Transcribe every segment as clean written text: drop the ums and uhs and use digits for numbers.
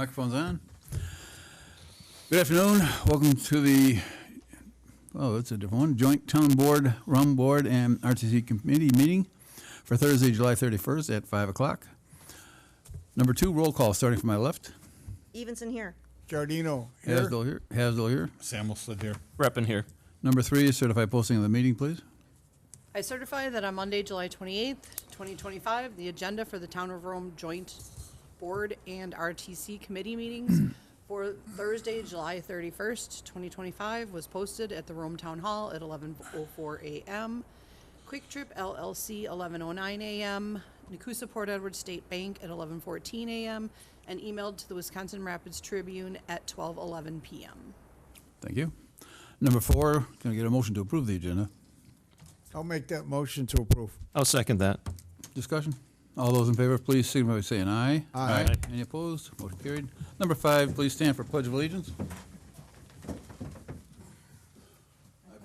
Microphone's on. Good afternoon. Welcome to the, it's a different one, Joint Town Board, Rum Board, and RTC Committee meeting for Thursday, July 31st at 5 o'clock. Number 2, roll call, starting from my left. Evenson here. Giardino here. Hasdell here. Samuelson here. Reppin here. Number 3, certified posting of the meeting, please. I certify that on Monday, July 28th, 2025, the agenda for the Town of Rome Joint Board and RTC Committee meetings for Thursday, July 31st, 2025 was posted at the Rome Town Hall at 11:04 a.m., Quick Trip LLC 11:09 a.m., Nakusa Port Edward State Bank at 11:14 a.m., and emailed to the Wisconsin Rapids Tribune at 12:11 p.m. Thank you. Number 4, can I get a motion to approve the agenda? I'll make that motion to approve. I'll second that. Discussion? All those in favor, please signify by saying aye. Aye. Aye. Any opposed? Motion carried. Number 5, please stand for Pledge of Allegiance. I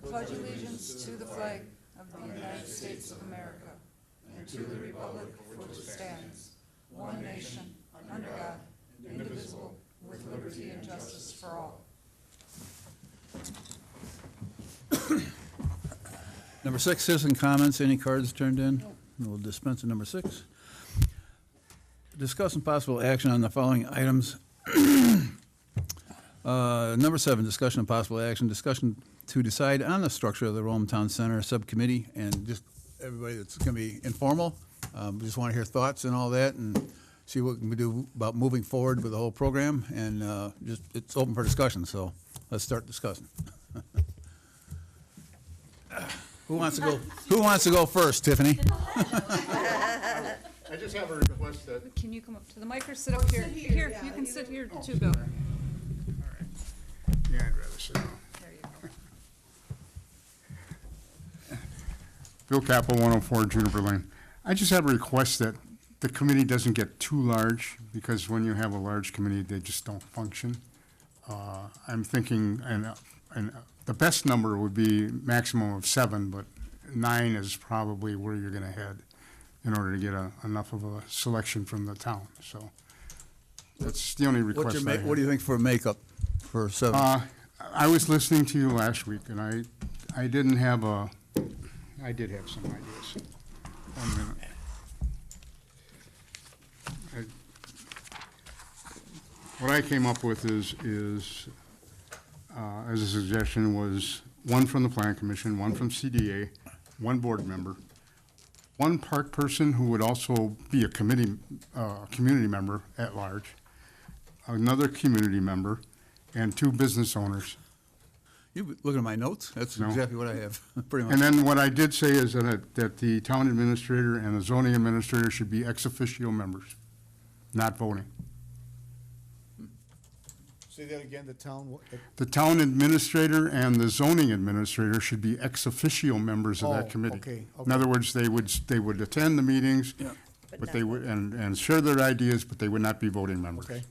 pledge allegiance to the flag of the United States of America and to the republic for which it stands, one nation, under God, indivisible, with liberty and justice for all. Number 6, citizen comments. Any cards turned in? We'll dispense with number 6. Discuss and possible action on the following items. Number 7, discussion and possible action. Discussion to decide on the structure of the Rome Town Center Subcommittee, and just everybody that's going to be informal. We just want to hear thoughts and all that, and see what we can do about moving forward with the whole program. And just it's open for discussion. So let's start discussing. Who wants to go? Who wants to go first, Tiffany? I just have a request that. Can you come up to the mic or sit up here? Here, you can sit here too, Bill. Yeah, I'd rather sit down. There you go. Bill Capel, 104 Juniper Lane. I just have a request that the committee doesn't get too large, because when you have a large committee, they just don't function. I'm thinking, and the best number would be maximum of 7, but 9 is probably where you're going to head in order to get enough of a selection from the town. So that's the only request I have. What do you think for makeup for 7? I was listening to you last week, and I did have some ideas. 1 minute. What I came up with is as a suggestion was 1 from the Plan Commission, 1 from CDA, 1 board member, 1 park person who would also be a community member at large, another community member, and 2 business owners. You looking at my notes? That's No. exactly what I have, pretty much. And then what I did say is that the town administrator and the zoning administrator should be ex officio members, not voting. Say that again, the town. The town administrator and the zoning administrator should be ex officio members of that Oh, committee. okay, In other words, they would attend the meetings, Yeah. but they would, and share their ideas, but they would not be voting members. Okay.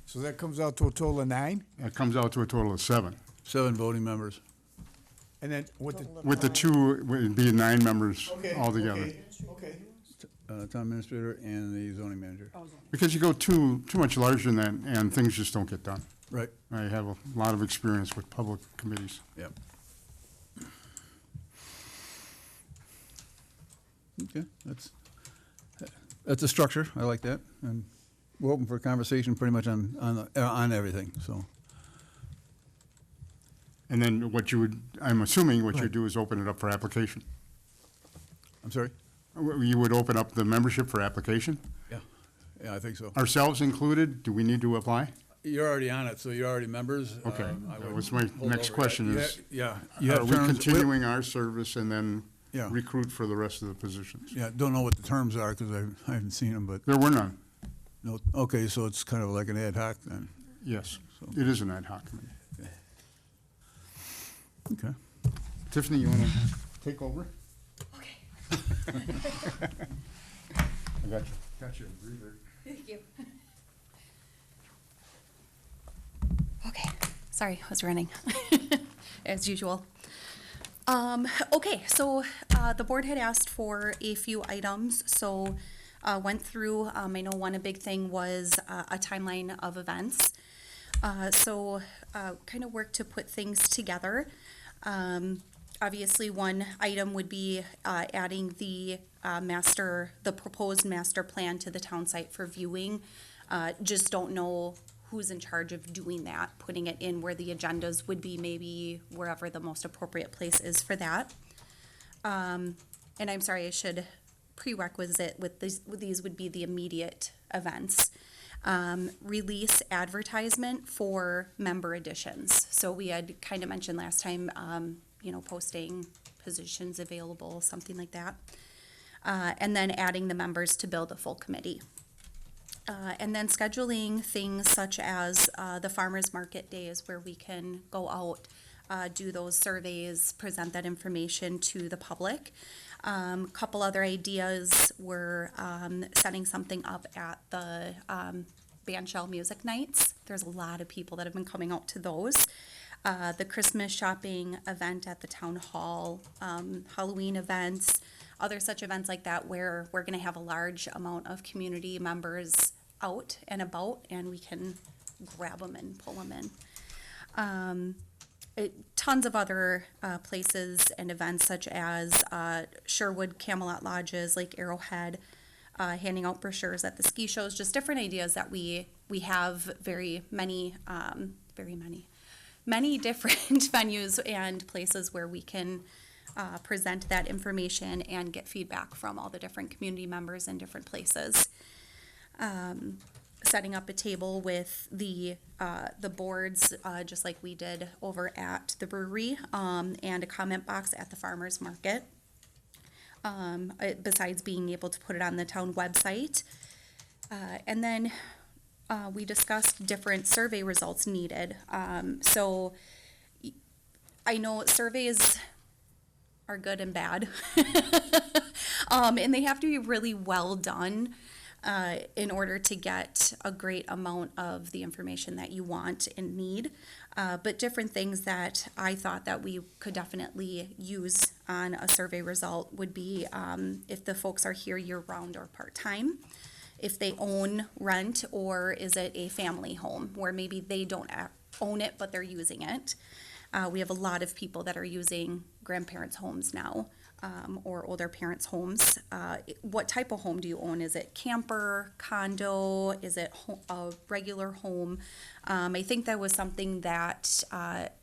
So that comes out to a total of 9? It comes out to a total of 7. 7 voting members. And then with the. With the 2, it would be 9 members altogether. Okay. Town administrator and the zoning manager. Because you go too much larger than that, and things just don't get done. Right. I have a lot of experience with public committees. Yep. Okay, that's a structure. I like that, and we're open for conversation pretty much on everything. So. And then I'm assuming what Right. you'd do is open it up for application. I'm sorry. You would open up the membership for application? Yeah, I think so. Ourselves included? Do we need to apply? You're already on it, so you're already members. Okay, I that would was my hold next over question that. is, Yeah. are we continuing our service and then Yeah. recruit for the rest of the positions? Yeah, don't know what the terms are because I haven't seen them, but There were none, no. Okay, so it's kind of like an ad hoc then. yes. So- It is an ad hoc committee. Okay. Tiffany, you want to take over? Okay. I got you. Got you. Thank you. Okay, sorry, I was running, as usual. Okay, so the board had asked for a few items, so went through. I know one big thing was a timeline of events. So kind of worked to put things together. Obviously, one item would be adding the proposed master plan to the town site for viewing. Just don't know who's in charge of doing that, putting it in where the agendas would be, maybe wherever the most appropriate place is for that. And I'm sorry, I should prerequisite with these would be the immediate events. Release advertisement for member additions. So we had kind of mentioned last time, posting positions available, something like that. And then adding the members to build a full committee. And then scheduling things such as the farmers market days where we can go out, do those surveys, present that information to the public. Couple other ideas were setting something up at the bandshell music nights. There's a lot of people that have been coming out to those. The Christmas shopping event at the town hall, Halloween events, other such events like that where we're going to have a large amount of community members out and about, and we can grab them and pull them in. Tons of other places and events such as Sherwood, Camelot Lodges, Lake Arrowhead, handing out brochures at the ski shows, just different ideas that we have many different venues and places where we can present that information and get feedback from all the different community members in different places. Setting up a table with the boards, just like we did over at the brewery, and a comment box at the farmers market. Besides being able to put it on the town website. And then we discussed different survey results needed. So I know surveys are good and bad. And they have to be really well done in order to get a great amount of the information that you want and need. But different things that I thought that we could definitely use on a survey result would be if the folks are here year-round or part-time, if they own, rent, or is it a family home where maybe they don't own it but they're using it. We have a lot of people that are using grandparents' homes now. Or older parents' homes. What type of home do you own? Is it camper, condo? Is it a regular home? I think that was something that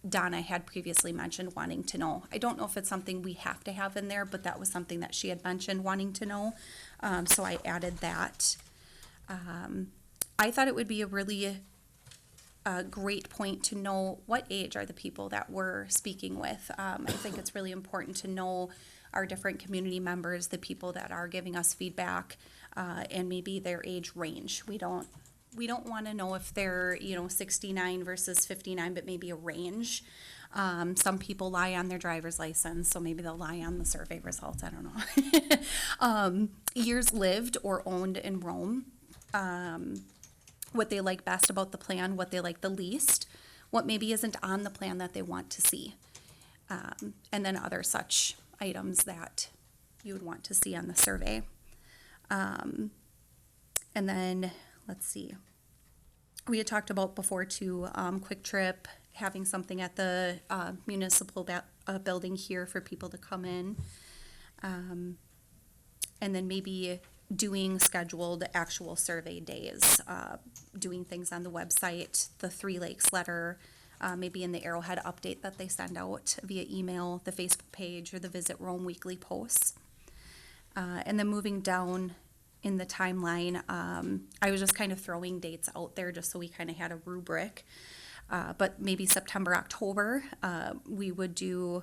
Donna had previously mentioned wanting to know. I don't know if it's something we have to have in there, but that was something that she had mentioned wanting to know. So I added that. I thought it would be a really great point to know what age are the people that we're speaking with. I think it's really important to know our different community members, the people that are giving us feedback, and maybe their age range. We don't want to know if they're 69 versus 59, but maybe a range. Some people lie on their driver's license, so maybe they'll lie on the survey results. I don't know. Years lived or owned in Rome. What they like best about the plan, what they like the least, what maybe isn't on the plan that they want to see, and then other such items that you would want to see on the survey. And then, let's see. We had talked about before too, Quick Trip, having something at the municipal building here for people to come in. And then maybe doing scheduled actual survey days, doing things on the website, the Three Lakes letter, maybe in the Arrowhead update that they send out via email, the Facebook page, or the Visit Rome weekly posts. And then moving down in the timeline, I was just kind of throwing dates out there just so we kind of had a rubric. But maybe September, October, we would do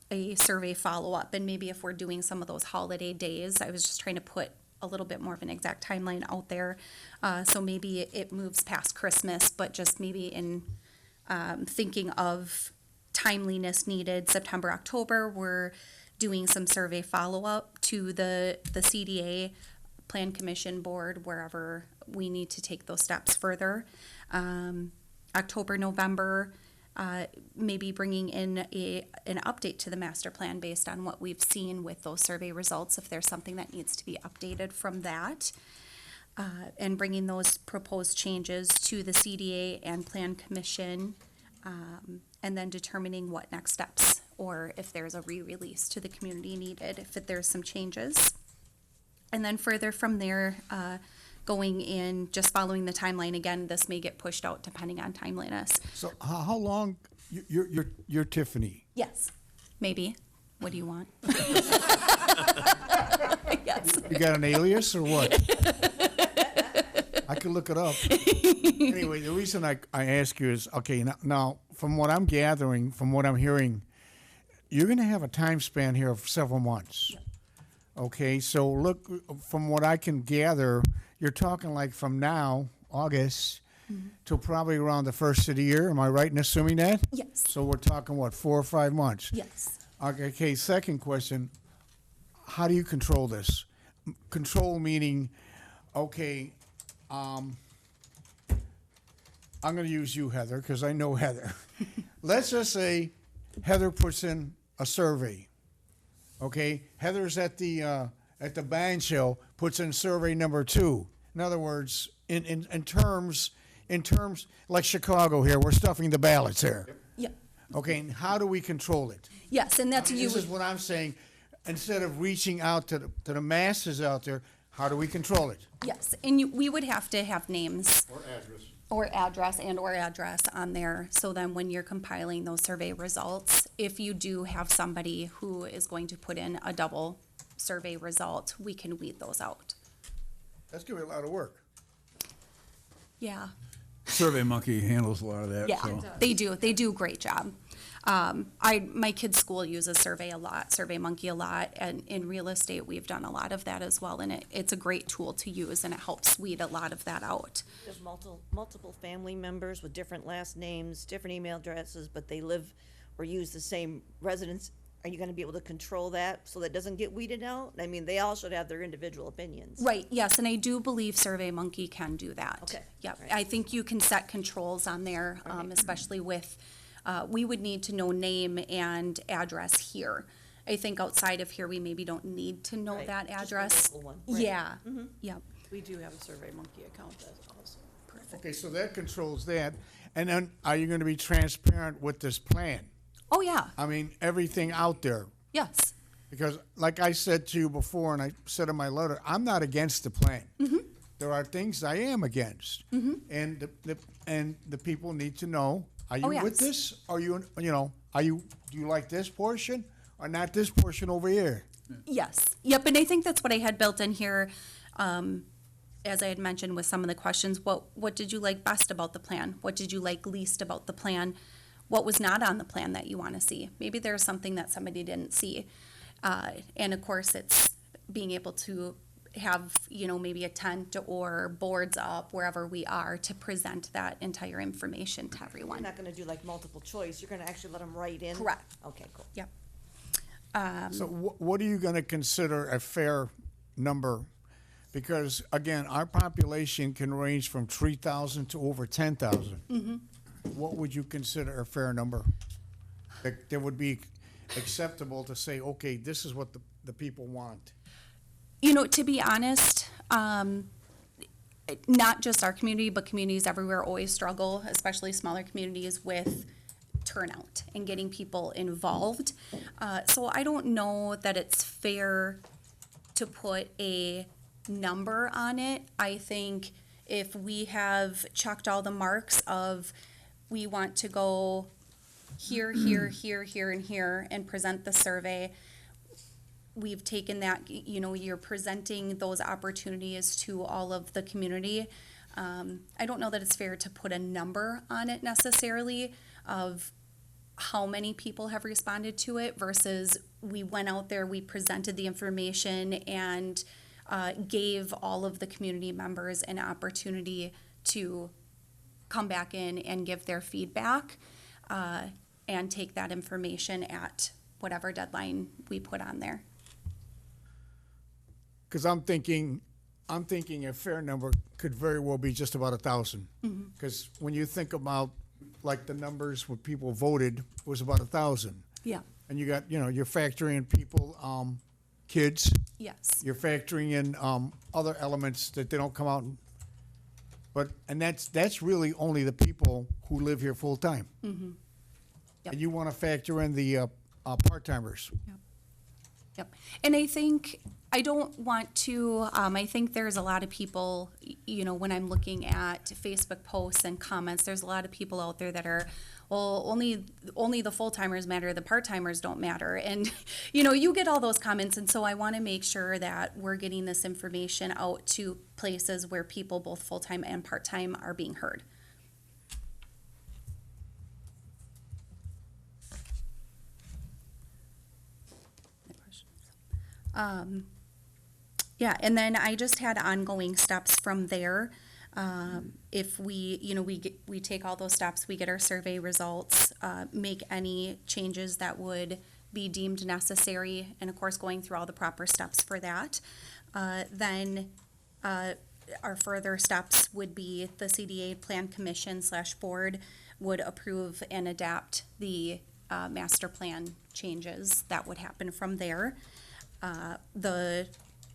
a survey follow-up. And maybe if we're doing some of those holiday days, I was just trying to put a little bit more of an exact timeline out there. So maybe it moves past Christmas, but just maybe in thinking of timeliness needed, September, October, we're doing some survey follow-up to the CDA, Plan Commission Board, wherever we need to take those steps further. October, November, maybe bringing in an update to the master plan based on what we've seen with those survey results, if there's something that needs to be updated from that. And bringing those proposed changes to the CDA and Plan Commission, and then determining what next steps, or if there's a re-release to the community needed, if there's some changes. And then further from there, going in, just following the timeline, again, this may get pushed out depending on timeliness. So how long, you're Tiffany? Yes, maybe. What do you want? Yes. You got an alias or what? I could look it up. Anyway, the reason I ask you is, okay, now, from what I'm gathering, from what I'm hearing, you're gonna have a time span here of several months. Okay, so look, from what I can gather, you're talking like from now, August, till probably around the first of the year. Am I right in assuming that? Yes. So we're talking, what, 4 or 5 months? Yes. Okay, second question, how do you control this? Control meaning, okay, I'm gonna use you, Heather, because I know Heather. Let's just say Heather puts in a survey. Okay, Heather's at the band show, puts in survey number 2. In other words, in terms like Chicago here, we're stuffing the ballots here. Yep. Okay, and how do we control it? Yes, and that's you. This is what I'm saying. Instead of reaching out to the masses out there, how do we control it? Yes, and we would have to have names. Or address. Or address on there, so then when you're compiling those survey results, if you do have somebody who is going to put in a double survey result, we can weed those out. That's gonna be a lot of work. Yeah, Survey Monkey handles a lot of that, yeah, so. they do a great job. My kid's school uses Survey Monkey a lot, and in real estate, we've done a lot of that as well, and it's a great tool to use, and it helps weed a lot of that out. There's multiple family members with different last names, different email addresses, but they live or use the same residence. Are you gonna be able to control that so that doesn't get weeded out? I mean, they all should have their individual opinions. Right, yes, and I do believe Survey Monkey can do that. Okay, Yep, right. I think you can set controls on there, especially with, we would need to know name and address here. I think outside of here, we maybe don't need to know Right, that just the address. local one, right. Yeah, yep, We do have a Survey Monkey account that also. Okay, so that controls that. And then are you gonna be transparent with this plan? oh, yeah, I mean, everything out there. yes, Because like I said to you before, and I said in my letter, I'm not against the plan. There are things I am against. And the people need to know, are you Oh, with yes. this? Are you, do you like this portion or not this portion over here? yes, yep, and I think that's what I had built in here, as I had mentioned with some of the questions, what did you like best about the plan? What did you like least about the plan? What was not on the plan that you want to see? Maybe there's something that somebody didn't see. And of course, it's being able to have, maybe a tent or boards up wherever we are to present that entire information to You're everyone. not gonna do like multiple choice, you're gonna actually let them write in? Correct. Okay, cool. Yep. So what are you gonna consider a fair number? Because again, our population can range from 3,000 to over 10,000. What would you consider a fair number? That would be acceptable to say, okay, this is what the people want. To be honest, not just our community, but communities everywhere always struggle, especially smaller communities, with turnout and getting people involved. So I don't know that it's fair to put a number on it. I think if we have checked all the marks of we want to go here, here, here, and here, and present the survey, we've taken that, you're presenting those opportunities to all of the community. I don't know that it's fair to put a number on it necessarily of how many people have responded to it versus we went out there, we presented the information and gave all of the community members an opportunity to come back in and give their feedback and take that information at whatever deadline we put on there. Because I'm thinking a fair number could very well be just about 1,000. Because when you think about like the numbers what people voted was about 1,000. Yeah, And you got, you're factoring in people, kids, yes, you're factoring in, other elements that they don't come out and, and that's really only the people who live here full-time. Mm-hmm. Yep. And you wanna factor in the, part-timers. yep. And I think, I don't want to, I think there's a lot of people, when I'm looking at Facebook posts and comments, there's a lot of people out there that are, well, only the full-timers matter, the part-timers don't matter. And, you get all those comments, and so I want to make sure that we're getting this information out to places where people, both full-time and part-time, are being heard. Yeah, and then I just had ongoing steps from there. If we, we take all those steps, we get our survey results, make any changes that would be deemed necessary, and of course, going through all the proper steps for that. Then our further steps would be the CDA Plan Commission / board would approve and adapt the master plan changes that would happen from there. The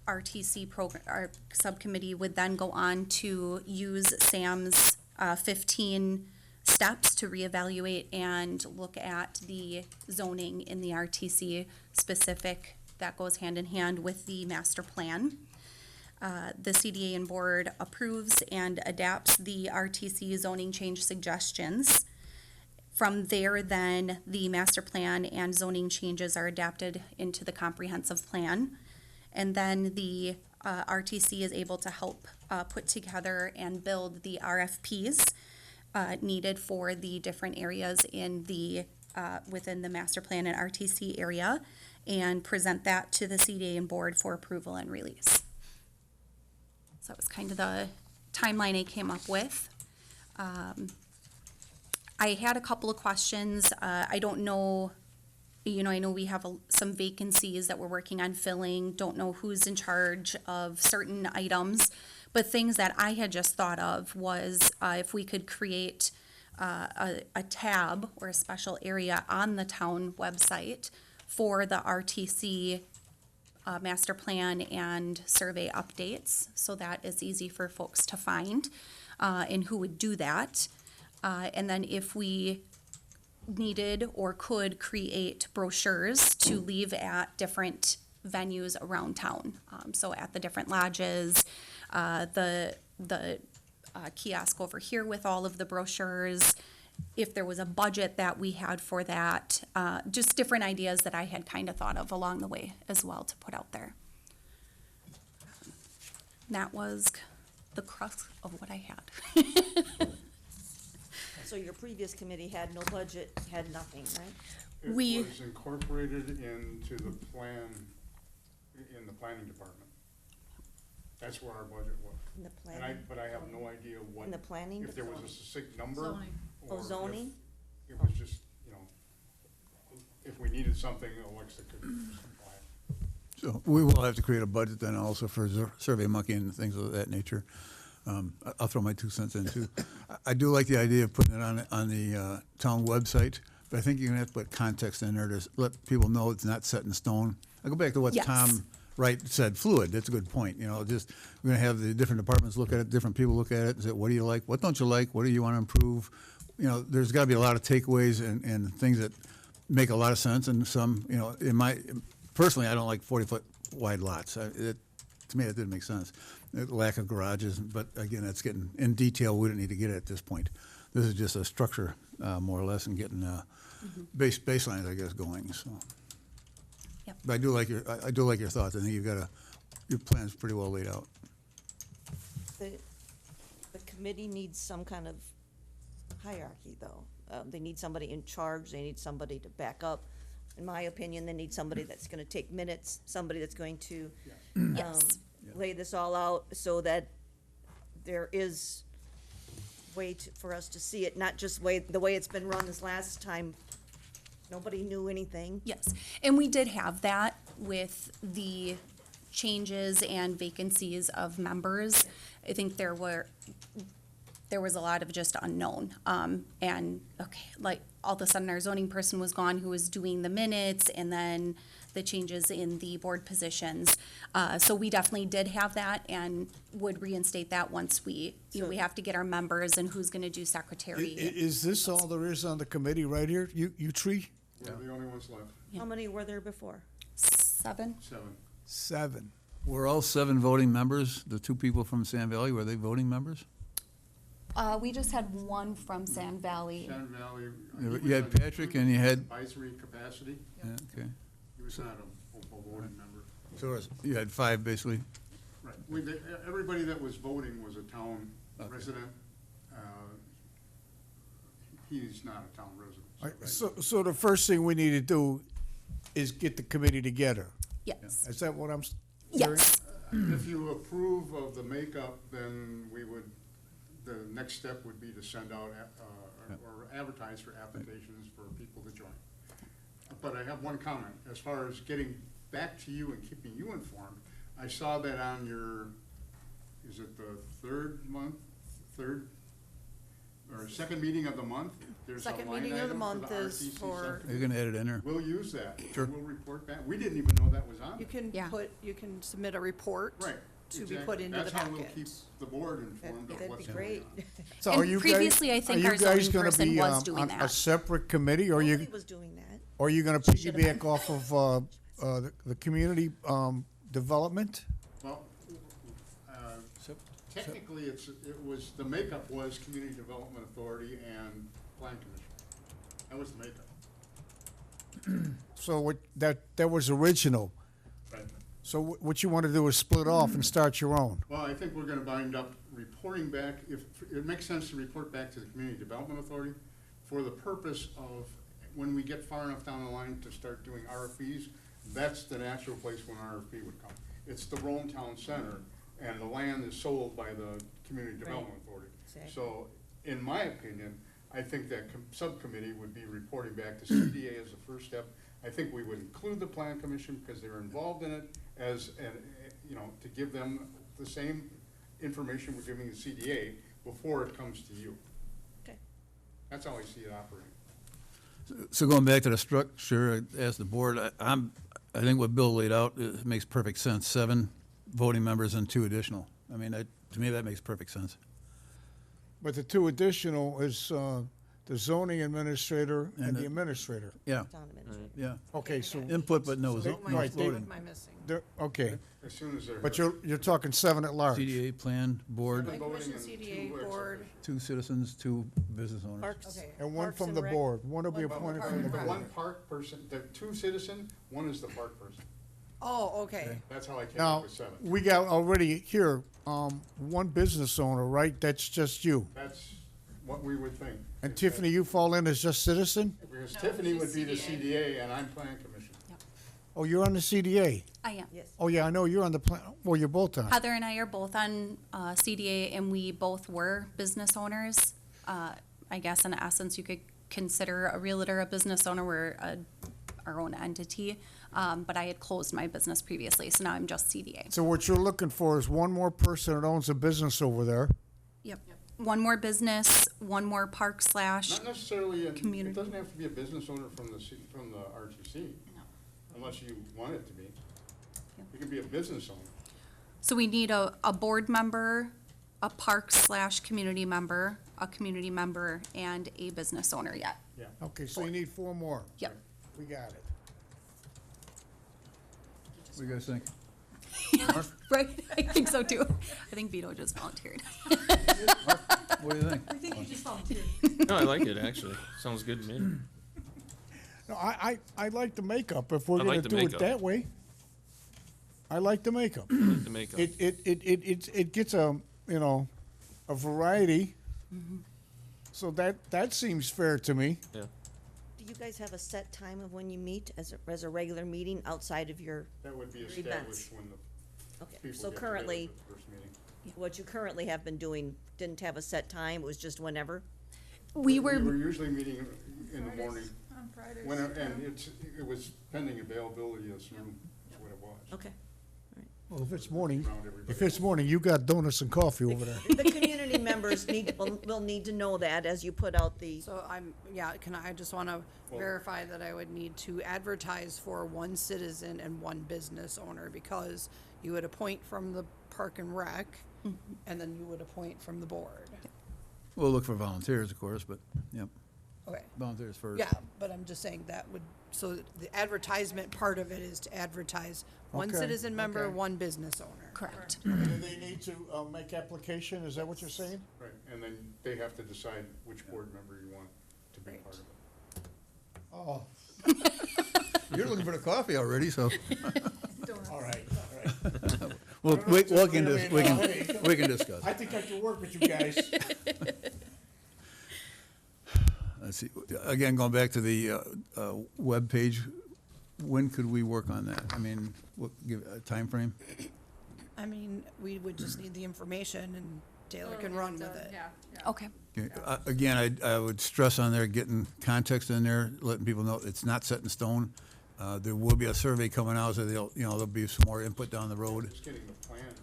RTC program, our subcommittee would then go on to use Sam's 15 steps to reevaluate and look at the zoning in the RTC specific that goes hand in hand with the master plan. The CDA and board approves and adapts the RTC zoning change suggestions. From there, then, the master plan and zoning changes are adapted into the comprehensive plan. And then the RTC is able to help put together and build the RFPs needed for the different areas in the within the master plan and RTC area, and present that to the CDA and board for approval and release. So that was kind of the timeline I came up with. I had a couple of questions. I don't know, I know we have some vacancies that we're working on filling, don't know who's in charge of certain items, but things that I had just thought of was if we could create a tab or a special area on the town website for the RTC master plan and survey updates, so that it's easy for folks to find, and who would do that. And then if we needed or could create brochures to leave at different venues around town. So at the different lodges, the kiosk over here with all of the brochures, if there was a budget that we had for that, just different ideas that I had kind of thought of along the way as well to put out there. That was the crux of what I had. So your previous committee had no budget, had nothing, right? It We- was incorporated into the plan, in the planning department. That's where our budget was. In the And I, planning, but I have no idea what, in the planning? if there was a succinct number. Zoning. Oh, or if zoning? It was just, if we needed something, Alexa could supply it. So we will have to create a budget then also for Survey Monkey and things of that nature. I'll throw my 2 cents in too. I do like the idea of putting it on the town website, but I think you're gonna have to put context in there to let people know it's not set in stone. I go back to what Yes. Tom Wright said, fluid, that's a good point, just, we're gonna have the different departments look at it, different people look at it and say, what do you like, what don't you like, what do you wanna improve? There's gotta be a lot of takeaways and things that make a lot of sense, and some, personally, I don't like 40-foot wide lots. To me, that didn't make sense. The lack of garages, but again, that's getting, in detail, we don't need to get at this point. This is just a structure, more or less, and getting baselines, I guess, going, so. Yep. But I do like your thoughts. I think your plan's pretty well laid out. The committee needs some kind of hierarchy, though. They need somebody in charge, they need somebody to back up. In my opinion, they need somebody that's gonna take minutes, somebody that's going to Yes. lay this all out so that there is way for us to see it, not just the way it's been run this last time. Nobody knew anything. Yes, and we did have that with the changes and vacancies of members. I think there there was a lot of just unknown. And, okay, like, all of a sudden, our zoning person was gone who was doing the minutes, and then the changes in the board positions. So we definitely did have that and would reinstate that once we have to get our members and who's gonna do secretary. Is this all there is on the committee right here? You three? We're the only ones left. How many were there before? 7? 7. 7. Were all 7 voting members, the 2 people from Sand Valley, were they voting members? We just had one from Sand Valley. Sand Valley. You had Patrick and you had, Advisory capacity. yeah, okay. He was not a full voting member. So it was- you had 5, basically. Right. Everybody that was voting was a town resident. He's not a town resident. So the first thing we need to do is get the committee together. Yes. Is that what I'm hearing? Yes. If you approve of the makeup, then the next step would be to send out, or advertise for applications for people to join. But I have one comment, as far as getting back to you and keeping you informed, I saw that on your, is it the second meeting of the month? There's a Second line meeting of the item month the is RTC for, secretary. You're gonna add it in there. We'll use that. Sure. We'll report back. We didn't even know that was on. you can Yeah. you can submit a report Right. to be exactly. put into the That's how we'll packet. keep the board informed of That'd what's be going great. on. So And are you previously, I guys, think are our you guys zoning gonna person be was doing on a that. separate committee, or Nobody you, was doing that. or are you gonna piggyback off of, the community, development? Well, technically, the makeup was Community Development Authority and Plan Commission. That was the makeup. So that was original. Right. So what you wanna do is split off and start your own. Well, I think we're gonna wind up reporting back, if, it makes sense to report back to the Community Development Authority for the purpose of, when we get far enough down the line to start doing RFPs, that's the natural place when RFP would come. It's the Rome Town Center, and the land is sold by the Community Development Authority. Exactly. So, in my opinion, I think that subcommittee would be reporting back to CDA as the first step. I think we would include the Plan Commission, because they're involved in it, to give them the same information we're giving the CDA before it comes to you. Okay. That's how I see it operating. So going back to the structure, as the board, I think what Bill laid out, it makes perfect sense. 7 voting members and 2 additional. I mean, to me, that makes perfect sense. But the 2 additional is, the zoning administrator and And the the- administrator. Yeah, Town administrator. yeah. Okay, so Input, but no They- no right, they- voting. What am I missing? okay, As soon as they're. but you're talking 7 at large. CDA, plan, board, Seven voting Commission, and CDA, 2 board. 2 citizens, 2 business owners. Parks. Okay. And one Parks from and the Rec. board, one will be One appointed from from the The board. one park person, the 2 citizen, one is the park person. Oh, okay. That's how I came Now, up with 7. we got already here, 1 business owner, right? That's just you. That's what we would think. And Tiffany, you fall in as just citizen? Because Tiffany would be the CDA and I'm Plan Commission. Oh, you're on the CDA. I am. Yes. Oh, yeah, I know, you're on the plan, well, you're both on. Heather and I are both on CDA, and we both were business owners. I guess in essence, you could consider a realtor a business owner. We're our own entity, but I had closed my business previously, so now I'm just CDA. So what you're looking for is one more person that owns a business over there. Yep. One more business, one more park / Not necessarily, it Community. doesn't have to be a business owner from the RTC, unless you want it to be. You can be a business owner. So we need a board member, a park / community member, a community member, and a business owner yet. Yeah. Okay, so you need 4 more. Yep. We got it. What do you guys think? Right, I think so too. I think Vito just volunteered. What do you think? No, I like it, actually. Sounds good to me. No, I like the makeup, if we're I gonna like the do it makeup. that way. I like the makeup. I like the makeup. It gets a variety. So that seems fair to me. Yeah. Do you guys have a set time of when you meet as a regular meeting outside of your, That would be Events. established when the okay, people so get together currently, for the first meeting. what you currently have been doing didn't have a set time, it was just whenever? We We were were, usually meeting in the morning, On Fridays. and it was pending availability of this room, is what it was. Okay. Well, if it's morning, you got donuts and coffee over there. The community members will need to know that as you put out the, So I just want to verify that I would need to advertise for one citizen and one business owner, because you would appoint from the Park and Rec, and then you would appoint from the board. We'll look for volunteers, of course, but, yep, Okay. volunteers first. Yeah, but I'm just saying that would, so the advertisement part of it is to advertise one Okay, citizen member, okay. one business owner. Correct. Do they need to make application? Is that what you're saying? Right, and then they have to decide which board member you want to be part of it. Oh, You're looking for the coffee already, so. all right, all right. Well, I don't know if it's really, we can discuss. I think I can work with you guys. Let's see, again, going back to the webpage, when could we work on that? I mean, give a timeframe? I mean, we would just need the information and Taylor can run with it. Okay. Okay, again, I would stress on there, getting context in there, letting people know it's not set in stone. There will be a survey coming out, so there'll be some more input down the road. Just getting the plan out.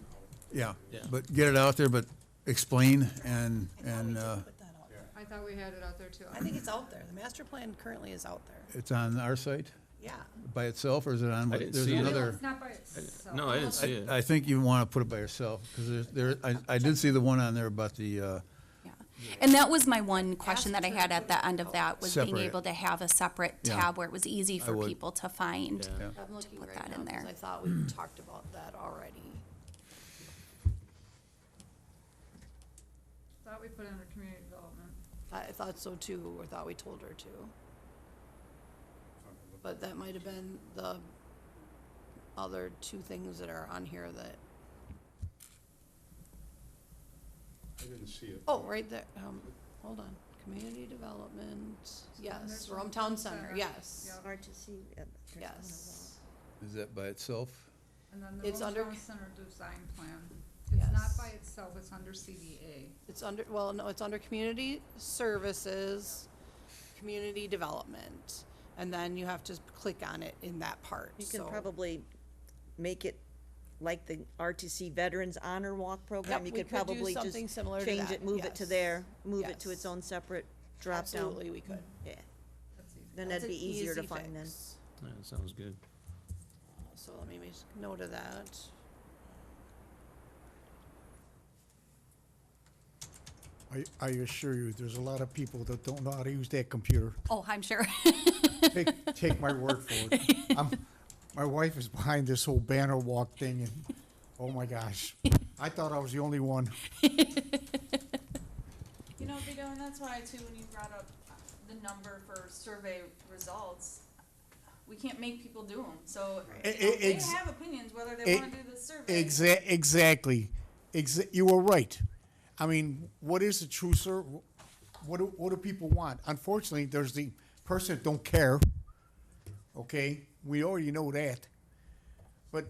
Yeah, Yeah. but get it out there, but explain and, Put that out there. I thought we had it out there too. I think it's out there. The master plan currently is out there. it's on our site Yeah. by itself, or is it on, I didn't there's see it. another? It's not by itself. No, I didn't see it. I think you want to put it by yourself, because I did see the one on there about the, Yeah. And that was my one question that I had at the end of that, was being Separate. able to have a separate Yeah. tab where it was easy for would. people to find. Yeah. I'm looking put right that now in because there. I thought we talked about that already. Thought we put it under community development. I thought so too, or thought we told her to. But that might have been the other two things that are on here that, I didn't see it. oh, right there, hold on, community development, yes, There's Town Town Center, Center. yes, Yep. RTC. yes. is that by itself? And then the It's under- Town Center design plan. It's not Yes. by itself, it's under CDA. It's under, well, no, it's under community services, community development, and then you have to click on it in that part, You can so- probably make it like the RTC Veterans Honor Walk program. Yep, You we could could do probably just something similar to change that, it, move it to yes. there, move it to its Yes. own separate drop down. Absolutely, we could. Yeah, That's easy. then That's that'd be an easier to easy find then. fix. Yeah, sounds good. So let me make note of that. I assure you, there's a lot of people that don't know how to use that computer. Oh, I'm sure. Take my word for it. My wife is behind this whole banner walk thing, and oh my gosh, I thought I was the only one. You know, Vito, and that's why too, when you brought up the number for survey results, we can't make people do them, so they have opinions whether they wanna do the survey. Exactly. You were right. I mean, what is the true what do people want? Unfortunately, there's the person that don't care. Okay, we already know that. But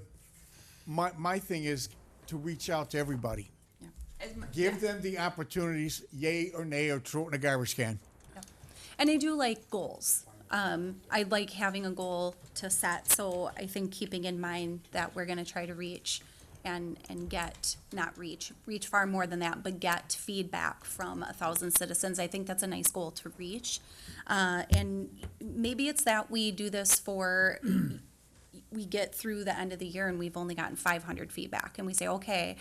my thing is to reach out to everybody. Give them the opportunities, yay or nay, or throw it in a garbage can. And I do like goals. I like having a goal to set, so I think keeping in mind that we're gonna try to reach and get, not reach far more than that, but get feedback from 1,000 citizens. I think that's a nice goal to reach. And maybe it's that we do this we get through the end of the year and we've only gotten 500 feedback, and we say, okay,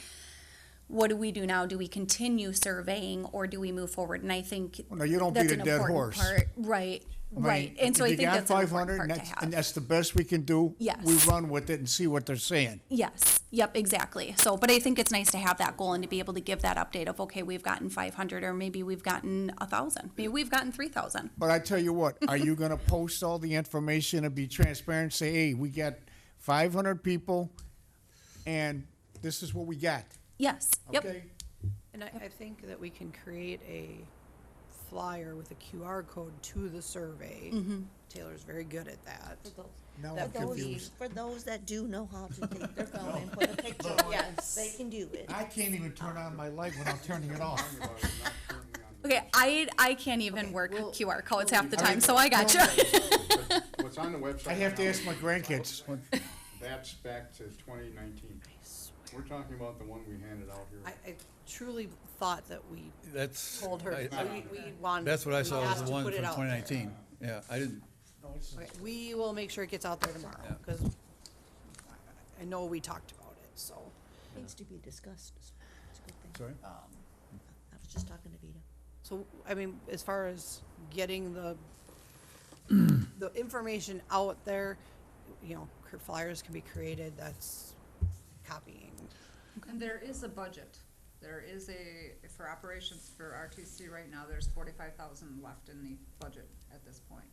what do we do now? Do we continue surveying or do we move forward? And I think Well, no, you don't that's beat a an dead important horse. part. Right, I mean, right. And so I if you think got that's an 500 important and part to that's- and have. that's the best we can do. Yes. We run with it and see what they're saying. Yes, yep, exactly. So, but I think it's nice to have that goal and to be able to give that update of, okay, we've gotten 500, or maybe we've gotten 1,000, maybe we've gotten 3,000. But I tell you what, are you gonna post all the information and be transparent, say, hey, we got 500 people, and this is what we got, Yes, yep, okay? And I think that we can create a flyer with a QR code to the survey. Taylor's very good at that. Now For I'm those, confused. for those that do know how to take their phone and put a picture on it, Yes. they can do it. I can't even turn on my light without turning it off. okay, I can't even work QR codes half the time, so I got you. What's on the website? I have to now ask my grandkids. that That's back to 2019. We're talking about the one we handed out here. I truly thought that we That's. told her, I- we wanted. That's what I we saw was asked the to one put from it out there. 2019. Yeah, I didn't, Okay, we will make sure it gets out there tomorrow, Yeah. because I know we talked about it, so. Things to be discussed. It's a good thing. sorry? I was just talking to Vita. So, I mean, as far as getting the information out there, you know, flyers can be created, that's copying. And there is a budget. There is for operations for RTC right now, there's 45,000 left in the budget at this point.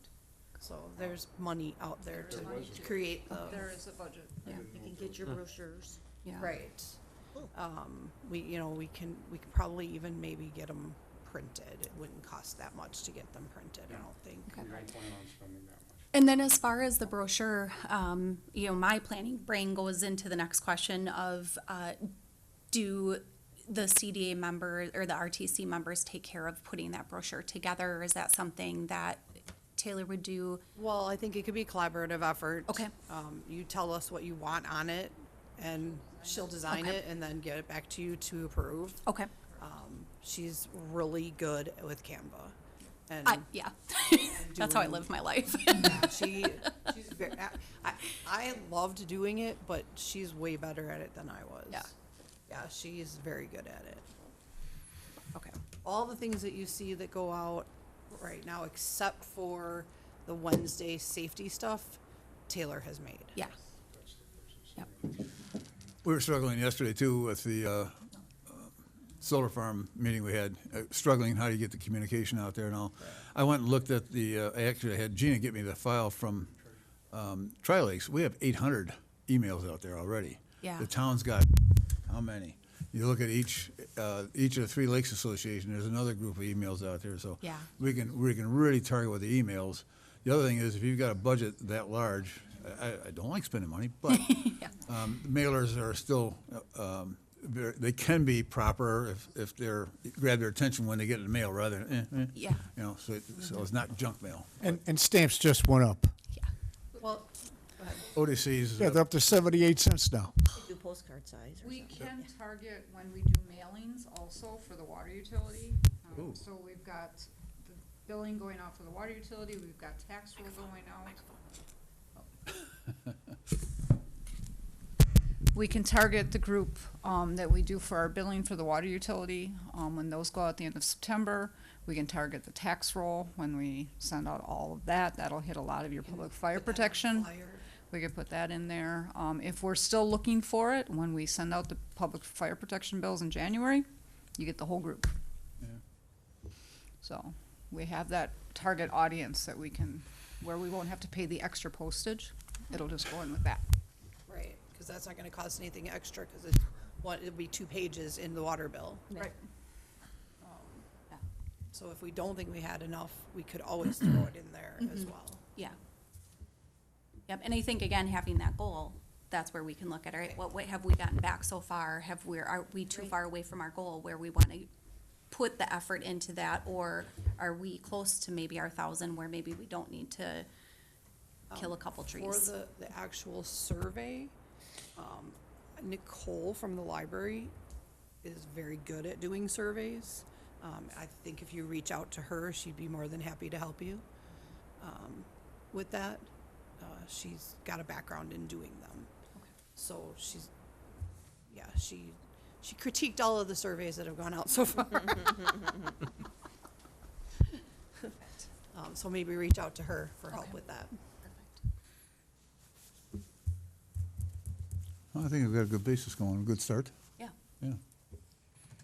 So there's money out there There is money to to- create the. There is a budget. Yeah. You can get your brochures. Yeah. Right. Cool. We can probably even maybe get them printed. It wouldn't cost that much to get them printed, I don't think. Mm-hmm. We don't plan on spending that much. And then as far as the brochure, you know, my planning brain goes into the next question of, do the CDA member or the RTC members take care of putting that brochure together? Or is that something that Taylor would do? Well, I think it could be a collaborative effort. Okay. You tell us what you want on it, and she'll design Okay. it and then get it back to you to approve. Okay, She's really good with Canva. And yeah, that's how I live my life. she's very, I loved doing it, but she's way better at it than I was. Yeah. Yeah, she's very good at it. Okay. All the things that you see that go out right now, except for the Wednesday safety stuff, Taylor has made. Yeah. Yep. We were struggling yesterday too with the solar farm meeting we had, struggling how to get the communication out there and all. I went and looked at actually I had Gina get me the file from Tri-Lakes. We have 800 emails out there already. Yeah. The town's got, how many? You look at each of the 3 lakes association, there's another group of emails out there, so. Yeah. We can really target with the emails. The other thing is, if you've got a budget that large, I don't like spending money, but mailers are still, they can be proper if they're, grab their attention when they get in the mail rather than, Yeah. you know, so it's not junk mail. And stamps just went up. Yeah. Well, ODCs, Yeah, they're up to 78 cents now. Do postcard size or We something. can target when we do mailings also for the water utility. Ooh. So we've got the billing going out for the water utility, we've got tax roll going out. We can target the group, that we do for our billing for the water utility, when those go out at the end of September. We can target the tax roll when we send out all of that. That'll hit a lot of your public fire protection. flyer. We could put that in there. If we're still looking for it, when we send out the public fire protection bills in January, you get the whole group. Yeah. So we have that target audience that we can, where we won't have to pay the extra postage. It'll just go in with that. Right, because that's not gonna cost anything extra, because it's it'll be 2 pages in the water bill. Right. So if we don't think we had enough, we could always throw it in there as well. Yeah. Yep, and I think again, having that goal, that's where we can look at, all right, what have we gotten back so far? Are we too far away from our goal where we wanna put the effort into that? Or are we close to maybe our 1,000 where maybe we don't need to kill a couple For trees? the actual survey, Nicole from the library is very good at doing surveys. I think if you reach out to her, she'd be more than happy to help you with that. She's got a background in doing them. So she critiqued all of the surveys that have gone out so far. So maybe reach out to her for help Okay. with that. Well, I think we've got a good basis going, a good start. Yeah. Yeah.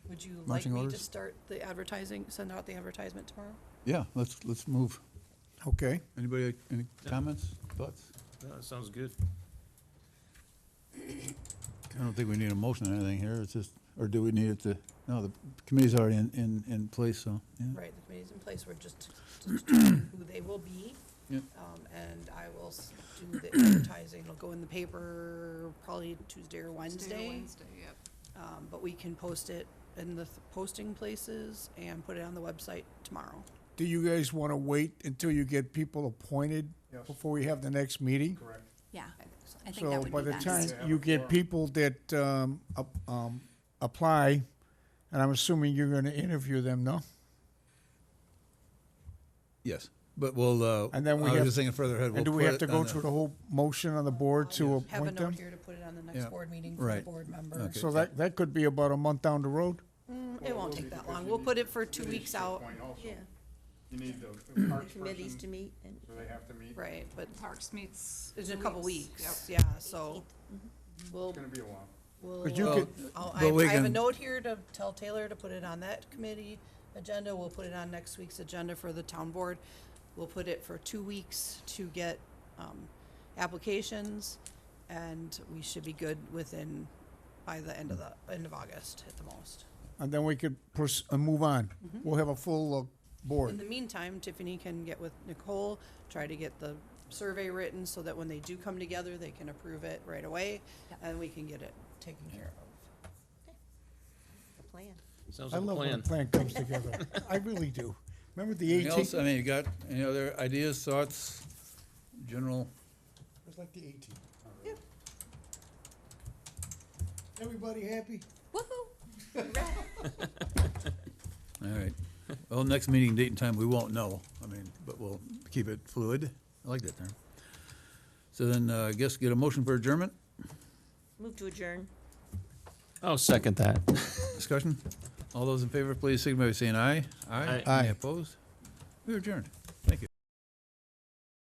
Would you like Marching me to orders? start the advertising, send out the advertisement tomorrow? Yeah, let's move. Okay. Anybody, any comments, thoughts? No, that sounds good. I don't think we need a motion or anything here, it's just, or do we need it to, no, the committee's already in place, so, yeah. Right, the committee's in place, we're just determining who they will be. Yep. And I will do the advertising, it'll go in the paper probably Tuesday or Wednesday. Wednesday, yep. But we can post it in the posting places and put it on the website tomorrow. Do you guys want to wait until you get people appointed Yes. before we have the next meeting? Correct. Yeah. I think I think So that would by be the best. time you get people that apply, and I'm assuming you're going to interview them, no? Yes, but we'll, And then we I was have- just thinking further ahead. And we'll do we put have it to go on through the whole motion on the board to Have a appoint them? note here to put it on the Yeah. next board meeting for the Right. board members. Okay. So that could be about a month down the road? It won't take that long. We'll put it for 2 weeks out. Yeah, You need the the parks committees person, to meet and. so they have to meet. Right, but Parks meets. it's in a two couple weeks. weeks, yeah, so we'll, It's gonna be a while. we'll. But you Well, could, but we I have a can- note here to tell Taylor to put it on that committee agenda. We'll put it on next week's agenda for the town board. We'll put it for 2 weeks to get, applications, and we should be good by the end of August at the most. and then we could move on. We'll have a full In board. the meantime, Tiffany can get with Nicole, try to get the survey written so that when they do come together, they can approve it right away, and we can get it taken care of. The plan. Sounds I like a love when a plan. plan comes together. I really do. Remember the Anything else? 18th? I mean, you got any other ideas, thoughts, general? It was like the 18th. Everybody happy? Woohoo! All right. Well, next meeting date and time, we won't know. I mean, but we'll keep it fluid. I like that term. So then, I guess get a motion for adjournment, Move to adjourn. I'll second that. discussion? All those in favor, please signify by saying aye. Aye. Any opposed? We're adjourned. Thank you.